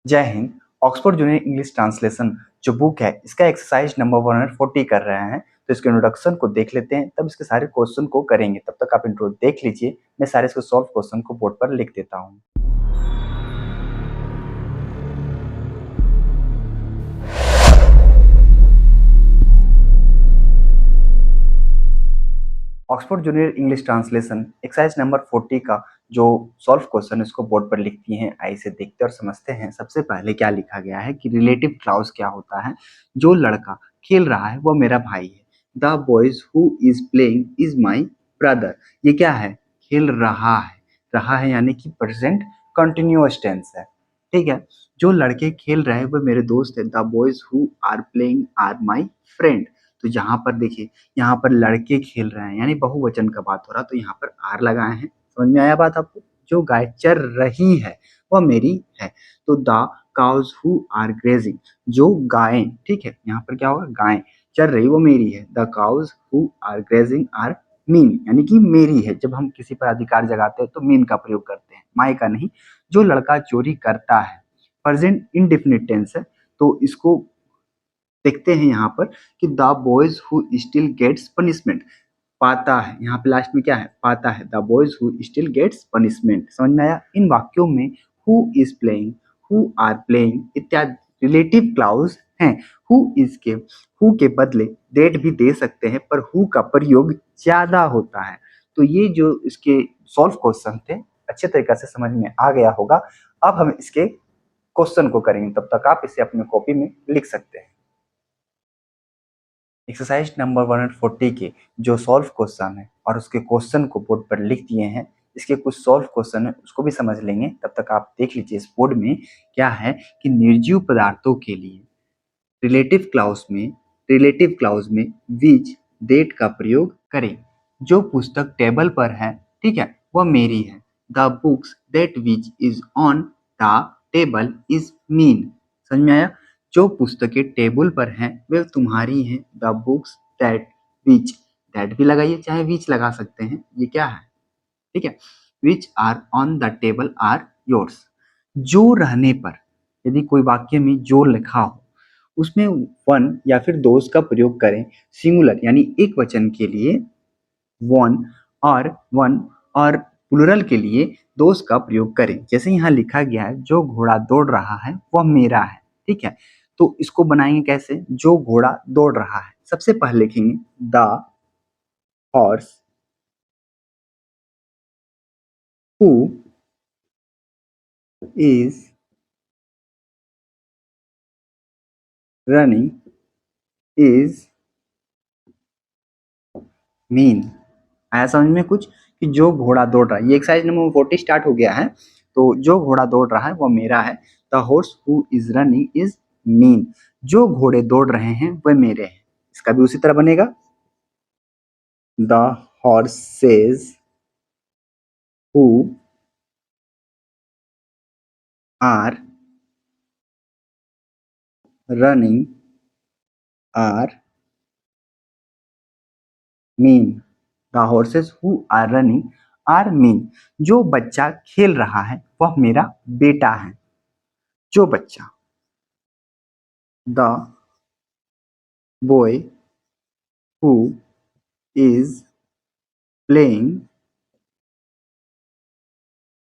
जय Hind. Oxford junior English translation जो book है इसका एक्सरसाइज नंबर 140 कर रहे हैं। तो इसके इंट्रोडक्शन को देख लेते हैं, तब इसके सारे क्वेश्चन को करेंगे। तब तक आप इंट्रो देख लीजिए, मैं सारे इसको सॉल्व क्वेश्चन को बोर्ड पर लिख देता हूँ। Oxford junior English translation exercise number 40 का जो सॉल्व क्वेश्चन इसको बोर्ड पर लिखती हैं। आइए इसे देखते और समझते हैं। सबसे पहले क्या लिखा गया है कि रिलेटिव क्लॉज क्या होता है। जो लड़का खेल रहा है वो मेरा भाई है। The boys who is playing is my brother. ये क्या है? खेल रहा है। रहा है यानी कि प्रेजेंट कंटिन्यूअस टेंस है। ठीक है। जो लड़के खेल रहे हैं वो मेरे दोस्त है। The boys who are playing are my friend. तो यहाँ पर देखिए, यहाँ पर लड़के खेल रहे हैं यानी बहुवचन का बात हो रहा, तो यहाँ पर आर लगाए हैं। समझ में आया बात आपको? जो गाय चर रही है वह मेरी है। तो the cows who are grazing, जो गायें, ठीक है, यहाँ पर क्या होगा? गायें चर रही वो मेरी है। The cows who are grazing are mean, यानी कि मेरी है। जब हम किसी पर अधिकार जगाते हैं तो मीन का प्रयोग करते हैं, माई का नहीं। जो लड़का चोरी करता है, प्रेजेंट इंडेफिनिट टेंस है, तो इसको देखते हैं यहाँ पर कि the boys who still gets punishment. पाता है, यहाँ पे लास्ट में क्या है? पाता है। The boys who still gets punishment. समझ में आया? इन वाक्यों में who is playing, who are playing इत्यादि रिलेटिव क्लाउज हैं। हु के बदले डेट भी दे सकते हैं, पर हु का प्रयोग ज्यादा होता है। तो ये जो इसके सॉल्व क्वेश्चन थे, अच्छे तरीके से समझ में आ गया होगा। अब हम इसके क्वेश्चन को करेंगे, तब तक आप इसे अपने कॉपी में लिख सकते हैं। एक्सरसाइज नंबर 140 के जो सॉल्व क्वेश्चन है और उसके क्वेश्चन को बोर्ड पर लिख दिए हैं। इसके कुछ सॉल्व क्वेश्चन है, उसको भी समझ लेंगे। तब तक आप देख लीजिए इस बोर्ड में क्या है कि निर्जीव पदार्थों के लिए रिलेटिव क्लाउज में विच डेट का प्रयोग करें। जो पुस्तक टेबल पर है, ठीक है, वह मेरी है। The books that which is on the table is mean. समझ में आया? जो पुस्तकें टेबल पर हैं वे तुम्हारी हैं। The books that which, that भी लगाइए चाहे विच लगा सकते हैं, ये क्या है? ठीक है। Which are on the table are yours. जो रहने पर, यदि कोई वाक्य में जो लिखा हो उसमें वन या फिर दोस का प्रयोग करें। सिंगुलर यानी एक वचन के लिए वन और प्लुरल के लिए दोस का प्रयोग करें। जैसे यहाँ लिखा गया है जो घोड़ा दौड़ रहा है वह मेरा है। ठीक है। तो इसको बनाएंगे कैसे? जो घोड़ा दौड़ रहा है, सबसे पहले लिखेंगे the horse who is running is mean. आया समझ में कुछ? कि जो घोड़ा दौड़ रहा है, ये एक्सरसाइज नंबर 40 स्टार्ट हो गया है। तो जो घोड़ा दौड़ रहा है वो मेरा है। The horse who is running is mean. जो घोड़े दौड़ रहे हैं वह मेरे हैं। इसका भी उसी तरह बनेगा। The horses who are running are mean. The horses who are running are mean. जो बच्चा खेल रहा है वह मेरा बेटा है। जो बच्चा, the boy who is playing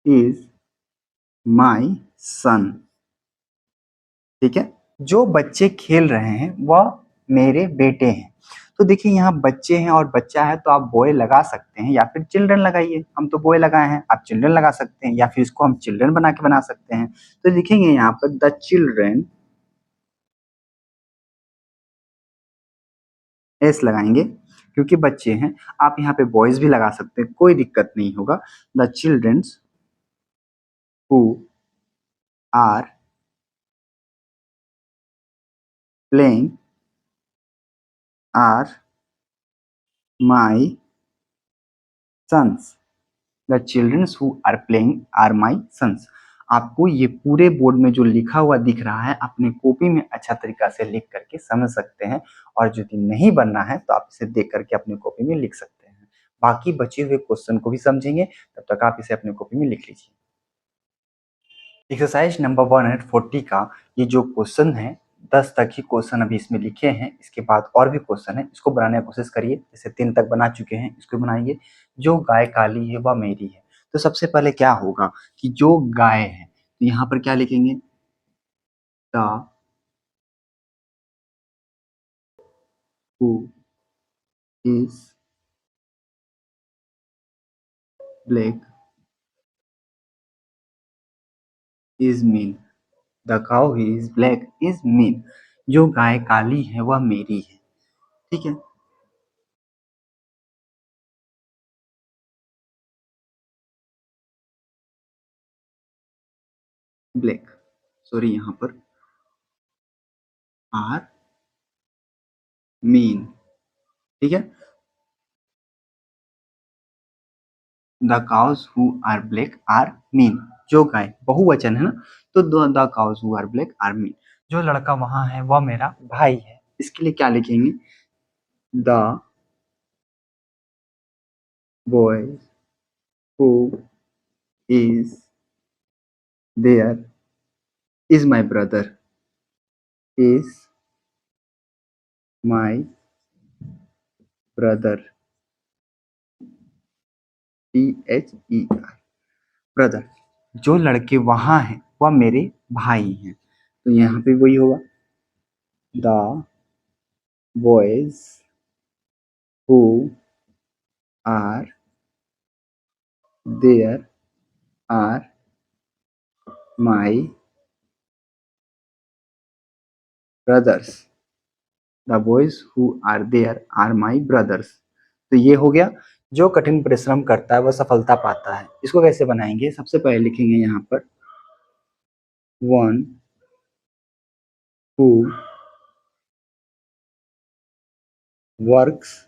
is my son. ठीक है। जो बच्चे खेल रहे हैं वह मेरे बेटे हैं। तो देखिए यहाँ बच्चे हैं और बच्चा है, तो आप बॉय लगा सकते हैं या फिर चिल्ड्रन लगाइए। हम तो बॉय लगाए हैं, आप चिल्ड्रन लगा सकते हैं या फिर इसको हम चिल्ड्रन बना के बना सकते हैं। तो लिखेंगे यहाँ पर द चिल्ड्रन, एस लगाएंगे क्योंकि बच्चे हैं। आप यहाँ पे बॉयज भी लगा सकते हैं, कोई दिक्कत नहीं होगा। The childrens who are playing are my sons. The childrens who are playing are my sons. आपको ये पूरे बोर्ड में जो लिखा हुआ दिख रहा है, अपने कॉपी में अच्छा तरीका से लिख करके समझ सकते हैं। और यदि नहीं बनना है तो आप इसे देख करके अपनी कॉपी में लिख सकते हैं। बाकी बचे हुए क्वेश्चन को भी समझेंगे, तब तक आप इसे अपनी कॉपी में लिख लीजिए। एक्सरसाइज नंबर 140 का ये जो क्वेश्चन है 10 तक ही क्वेश्चन अभी इसमें लिखे हैं, इसके बाद और भी क्वेश्चन है, इसको बनाने की कोशिश करिए। जैसे 3 तक बना चुके हैं, इसको बनाइए। जो गाय काली है वह मेरी है। तो सबसे पहले क्या होगा कि जो गाय है तो यहाँ पर क्या लिखेंगे, the who is black is mean, the cow is black is mean, जो गाय काली है वह मेरी है। ठीक है, ब्लैक, सॉरी यहाँ पर आर मीन। ठीक है, the cows who are black are mean, जो गाय बहुवचन है ना, तो the cows who are black are mean. जो लड़का वहां है वह मेरा भाई है। इसके लिए क्या लिखेंगे, the boy who is there is my brother, is my brother, THER, brother. जो लड़के वहां हैं वह मेरे भाई हैं। तो यहाँ पे वही होगा, the boys who are there are my brothers, the boys who are there are my brothers. तो ये हो गया, जो कठिन परिश्रम करता है वह सफलता पाता है। इसको कैसे बनाएंगे, सबसे पहले लिखेंगे यहाँ पर one who works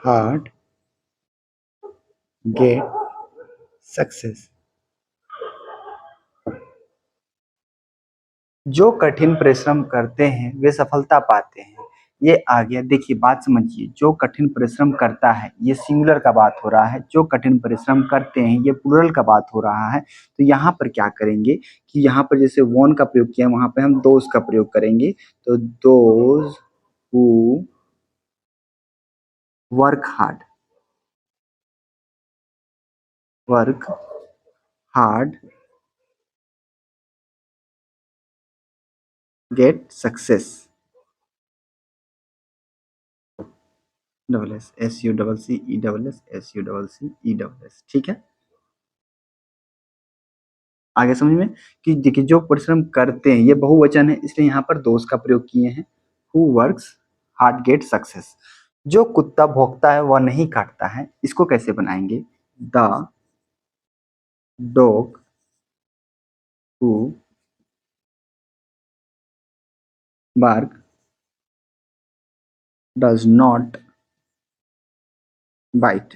hard get success. जो कठिन परिश्रम करते हैं वे सफलता पाते हैं। ये आ गया, देखिए बात समझिए। जो कठिन परिश्रम करता है ये सिंगुलर का बात हो रहा है, जो कठिन परिश्रम करते हैं ये प्लूरल का बात हो रहा है। तो यहाँ पर क्या करेंगे कि यहाँ पर जैसे वन का प्रयोग किया वहां पे हम दोज का प्रयोग करेंगे। तो those who work hard, work hard get success, SUCCESSUCCESS। ठीक है, आगे समझ में कि देखिए जो परिश्रम करते हैं ये बहुवचन है, इसलिए यहाँ पर दोष का प्रयोग किए हैं। Who works hard get success. जो कुत्ता भौंकता है वह नहीं काटता है। इसको कैसे बनाएंगे, the dog who bark does not bite.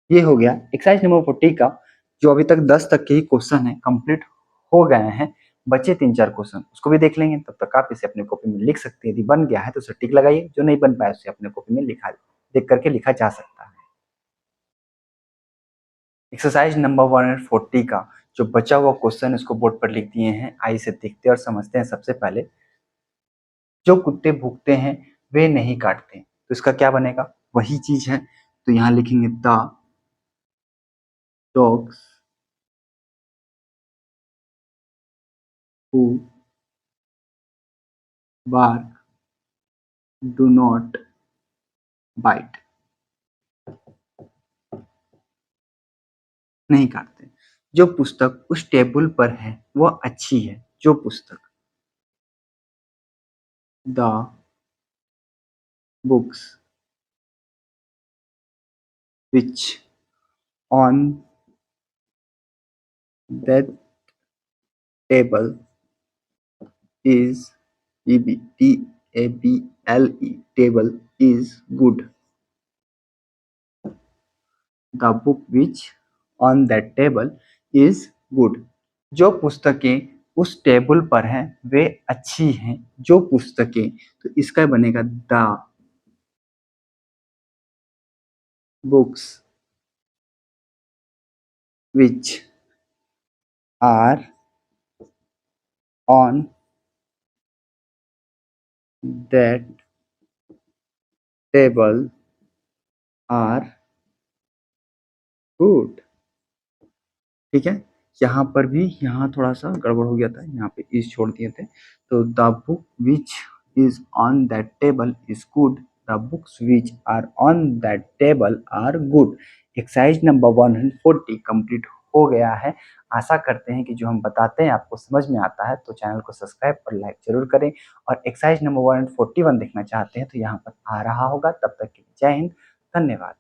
ये हो गया एक्सरसाइज नंबर 40 का। जो अभी तक 10 तक के ही क्वेश्चन है कंप्लीट हो गए हैं, बचे 3-4 क्वेश्चन, उसको भी देख लेंगे। तब तक आप इसे अपने कॉपी में लिख सकते हैं। यदि बन गया है तो उसे टिक लगाइए, जो नहीं बन पाया उसे अपने कॉपी में लिखा देख करके लिखा जा सकता है। एक्सरसाइज नंबर 140 का जो बचा हुआ क्वेश्चन उसको बोर्ड पर लिख दिए हैं। आइए इसे देखते हैं और समझते हैं। सबसे पहले, जो कुत्ते भूखते हैं वे नहीं काटते, तो इसका क्या बनेगा, वही चीज है। तो यहाँ लिखेंगे the dogs who bark do not bite, नहीं काटते। जो पुस्तक उस टेबल पर है वह अच्छी है। जो पुस्तक, the books which on that table is TABLE table is good. The book which on that table is good. जो पुस्तकें उस टेबल पर हैं वे अच्छी हैं। जो पुस्तकें, तो इसका बनेगा the books which are on that table are good। ठीक है, यहाँ पर भी यहाँ थोड़ा सा गड़बड़ हो गया था, यहाँ पे इज छोड़ दिए थे। तो the book which is on that table is good, the books which are on that table are good. Exercise number 140 complete हो गया है। आशा करते हैं कि जो हम बताते हैं आपको समझ में आता है, तो चैनल को सब्सक्राइब और लाइक जरूर करें। और एक्सरसाइज नंबर 141 देखना चाहते हैं तो यहाँ पर आ रहा होगा। तब तक के लिए जय हिंद, धन्यवाद।